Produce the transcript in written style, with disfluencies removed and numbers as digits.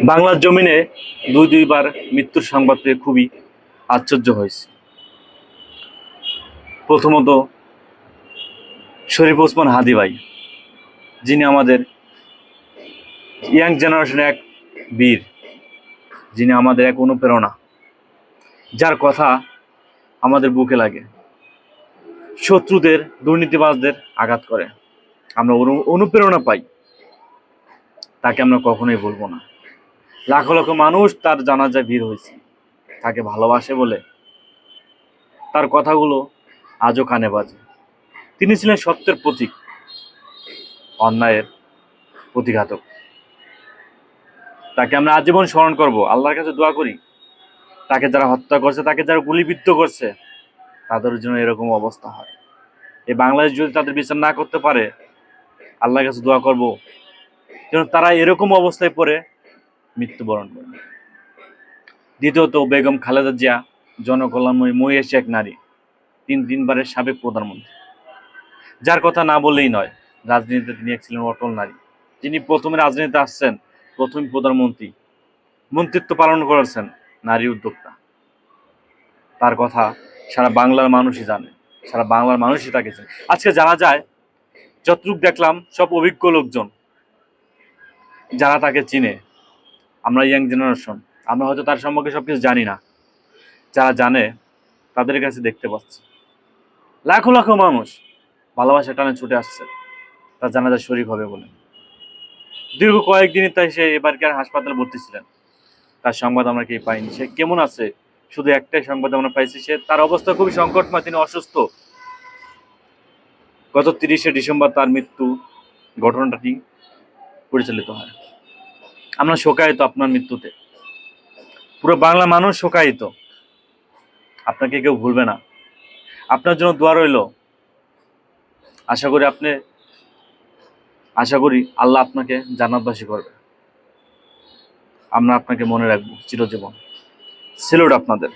বাংলার জমিনে দুইবার মৃত্যুর সংবাদ পেয়ে খুবই আশ্চর্য হয়েছে। প্রথমত শরীফ ওসমান হাদী ভাই, যিনি আমাদের ইয়াং জেনারেশনের এক বীর, যিনি আমাদের এক অনুপ্রেরণা, যার কথা আমাদের বুকে লাগে, শত্রুদের দুর্নীতিবাজদের আঘাত করে আমরা অনুপ্রেরণা পাই। তাকে আমরা কখনোই বলবো না। লাখ লাখ মানুষ তার জানাজায় ভিড় হয়েছে, তাকে ভালোবাসে বলে তার কথাগুলো আজও কানে বাজে। তিনি ছিলেন সত্যের প্রতীক, অন্যায়ের প্রতিঘাতক। তাকে আমরা আজীবন স্মরণ করব, আল্লাহর কাছে দোয়া করি তাকে যারা হত্যা করছে, তাকে যারা গুলিবিদ্ধ করছে, তাদের জন্য এরকম অবস্থা হয়। এই বাংলাদেশ যদি তাদের বিচার না করতে পারে, আল্লাহর কাছে দোয়া করব যেন তারা এরকম অবস্থায় পড়ে মৃত্যুবরণ করে। দ্বিতীয়ত বেগম খালেদা জিয়া, জনকল্যাণময়ী মহিষী এক নারী, তিনবারের সাবেক প্রধানমন্ত্রী, যার কথা না বললেই নয়। রাজনীতিতে তিনি এক ছিলেন অটল নারী, যিনি প্রথমে রাজনীতিতে আসছেন, প্রথম প্রধানমন্ত্রী, মন্ত্রিত্ব পালন করেছেন, নারী উদ্যোক্তা। তার কথা সারা বাংলার মানুষই জানে, সারা বাংলার মানুষই তাকে জানে। আজকে জানা যায়, যতটুক দেখলাম সব অভিজ্ঞ লোকজন যারা তাকে চিনে। আমরা ইয়াং জেনারেশন, আমরা হয়তো তার সম্পর্কে সবকিছু জানি না, যারা জানে তাদের কাছে দেখতে পাচ্ছি লাখো লাখো মানুষ ভালোবাসা টানে ছুটে আসছে তার জানাজার শরীক হবে বলে। দীর্ঘ কয়েকদিনই তাই সে এবারকার হাসপাতালে ভর্তি ছিলেন। তার সংবাদ আমরা কেউ পাইনি। সে কেমন আছে শুধু একটাই সংবাদ আমরা পাইছি, তার অবস্থা খুবই সংকটময়, তিনি অসুস্থ। গত 30শে ডিসেম্বর তার মৃত্যু ঘটনাটি পরিচালিত হয়। আমরা শোকায়িত আপনার মৃত্যুতে, পুরো বাংলা মানুষ শোকায়িত। আপনাকে কেউ ভুলবে না। আপনার জন্য দোয়া রইল। আশা করি আল্লাহ আপনাকে জান্নাতবাসী করবে। আমরা আপনাকে মনে রাখবো চিরজীবন। সেলুট আপনাদের।